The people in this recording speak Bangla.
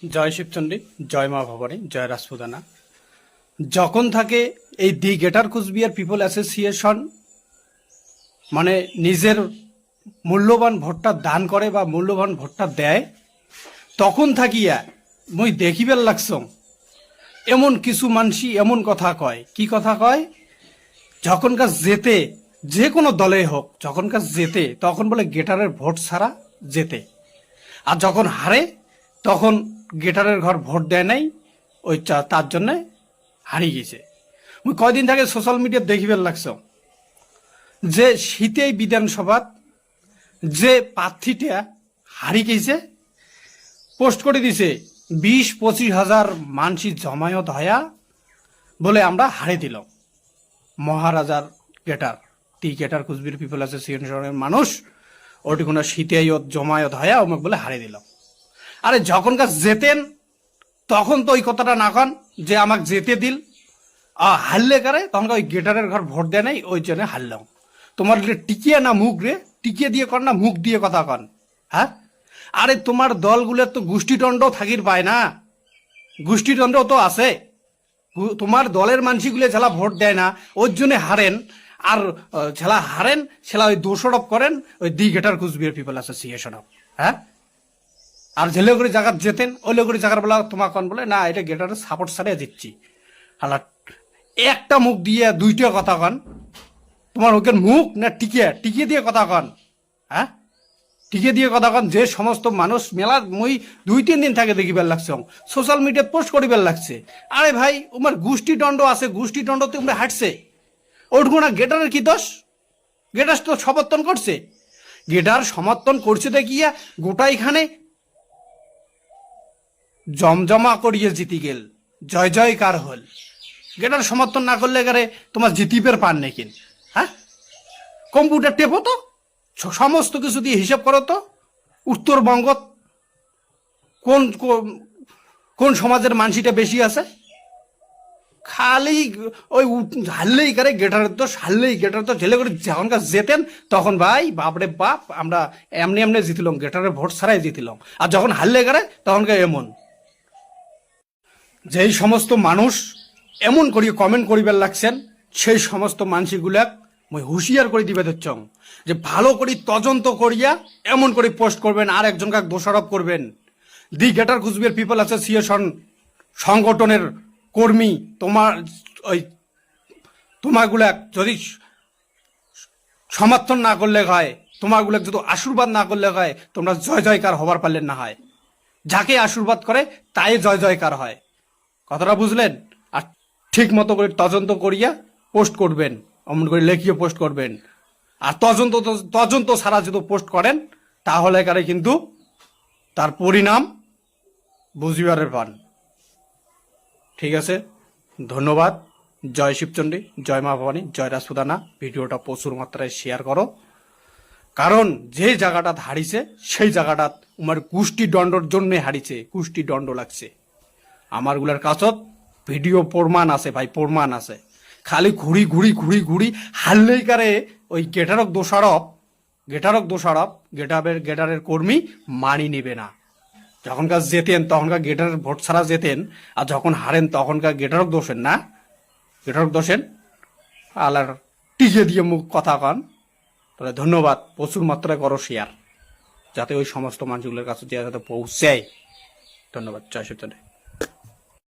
জয় শিবচণ্ডী, জয় মা ভবানী, জয় রাজপুতানা। যখন থাকে এই the greater Coochbehar people association মানে নিজের মূল্যবান ভোটটা দান করে বা মূল্যবান ভোটটা দেয়, তখন থাকিয়া মুই দেখিবার লাগছ এমন কিছু মানসি এমন কথা কয়। কি কথা কয়? যখনকার যেতে, যে কোনো দলে হোক, যখনকার যেতে তখন বলে গেটারের ভোট ছাড়া যেতে, আর যখন হারে তখন গেটারের ঘর ভোট দেয় নাই, ওই তার জন্য হারিয়ে গেছে। মুই কয়দিন থেকে সোশ্যাল মিডিয়া দেখিবার লাগছ যে শীতেই বিধানসভাত যে প্রার্থীটা হারি গেছে, পোস্ট করে দিছে 20-25 হাজার মানসি জমায়েত হয়া বলে আমরা হারে দিলাম মহারাজার গেটার, টি গেটার কুচবিহার পিপল অ্যাসোসিয়েশনের মানুষ ওটিকুনা শীতেই জমায়েত হয়া আমাকে বলে হারে দিলাম। আরে যখনকার যেতেন তখন তো ওই কথাটা না কন যে আমাকে যেতে দিল, হারলে কারে তখন ওই গেটারের ঘর ভোট দেয় নাই, ওই জন্য হারলাম। তোমার টিকিয়ে না মুখ রে, টিকিয়ে দিয়ে কন না মুখ দিয়ে কথা কন। হ্যাঁ, আরে তোমার দলগুলোর তো গোষ্ঠীদণ্ড থাকির পায় না, গোষ্ঠীদণ্ড তো আছে। তোমার দলের মানসিগুলো ছেলা ভোট দেয় না, ওর জন্য হারেন। আর ছেলা হারেন ছেলা ওই দোষারোপ করেন ওই দি গেটার কুচবিহার পিপল অ্যাসোসিয়েশন। হ্যাঁ, আর যে লোকগুলি জায়গার যেতেন ওই লোকগুলি জায়গার বলা তোমার কন বলে না এটা গেটারের সাপোর্ট ছাড়িয়ে দিচ্ছি। হালা একটা মুখ দিয়ে দুইটা কথা কন, তোমার ওকে মুখ না টিকিয়ে টিকিয়ে দিয়ে কথা কন। হ্যাঁ, টিকে দিয়ে কথা কন। যে সমস্ত মানুষ মেলা মই 2-3 দিন থাকে দেখিবার লাগছে, সোশ্যাল মিডিয়াত পোস্ট করিবার লাগছে। আরে ভাই তোমার গোষ্ঠীদণ্ড আছে, গোষ্ঠীদণ্ড তোমরা হাঁটছে, ওঠবো না। গেটারের কি দোষ? গেটার তো সমর্থন করছে, গেটার সমর্থন করছে দেখিয়া গোটাইখানে জমজমা করিয়ে জিতি গেল, জয় জয়কার হল। গেটার সমর্থন না করলে গেলে তোমার জিতিবের পান নেই কিন। হ্যাঁ, কম্পিউটার টেপো তো, সমস্ত কিছু দিয়ে হিসাব করো তো উত্তরবঙ্গ কোন কোন সমাজের মানসিটা বেশি আছে। খালি ওই হারলেই করে গেটারের দোষ, হারলেই গেটার দোষ। ঝেলে করে যখনকার যেতেন তখন ভাই বাপরে বাপ আমরা এমনি এমনি জিতিলাম, গেটারের ভোট ছাড়াই জিতিলাম। আর যখন হারলে করে তখনকার এমন। যেই সমস্ত মানুষ এমন করিয়ে কমেন্ট করিবার লাগছেন সেই সমস্ত মানসিগুলাক মই হুঁশিয়ার করে দিবে ধরছ যে ভালো করে তদন্ত করিয়া এমন করে পোস্ট করবেন আর একজনকে দোষারোপ করবেন। দি গেটার কুচবিহার পিপল অ্যাসোসিয়েশন সংগঠনের কর্মী তোমার ওই তোমাগুলা যদি সমর্থন না করলে হয়, তোমাগুলো যদি আশীর্বাদ না করলে হয়, তোমরা জয় জয়কার হবার পারলেন না হয়। যাকে আশীর্বাদ করে তাই জয় জয়কার হয়। কথাটা বুঝলেন? আর ঠিক মতো করে তদন্ত করিয়া পোস্ট করবেন, অমন করে লেখিয়ে পোস্ট করবেন। আর তদন্ত ছাড়া যদি পোস্ট করেন তাহলে কারে কিন্তু তার পরিণাম বুঝিবারের পান। ঠিক আছে, ধন্যবাদ। জয় শিবচণ্ডী, জয় মা ভবানী, জয় রাজপুতানা। ভিডিওটা প্রচুর মাত্রায় শেয়ার করো, কারণ যে জায়গাটা হারিছে সেই জায়গাটা তোমার কুষ্টি দণ্ডর জন্য হারিছে, কুষ্টি দণ্ড লাগছে। আমারগুলার কাছত ভিডিও প্রমাণ আছে ভাই, প্রমাণ আছে। খালি ঘুরি ঘুরি ঘুরি ঘুরি হারলেই কারে ওই গেটারক দোষারোপ গেটারের কর্মী মানি নিবে না। যখনকার যেতেন তখনকার গেটারের ভোট ছাড়া যেতেন, আর যখন হারেন তখনকার গেটারক দোষেন না, গেটারক দোষেন। আলার টিকে দিয়ে মুখ কথা কন। তাহলে ধন্যবাদ, প্রচুর মাত্রায় করো শেয়ার যাতে ওই সমস্ত মানুষগুলোর কাছে যাতে পৌঁছায়। ধন্যবাদ। জয় শিবচন্দ্র।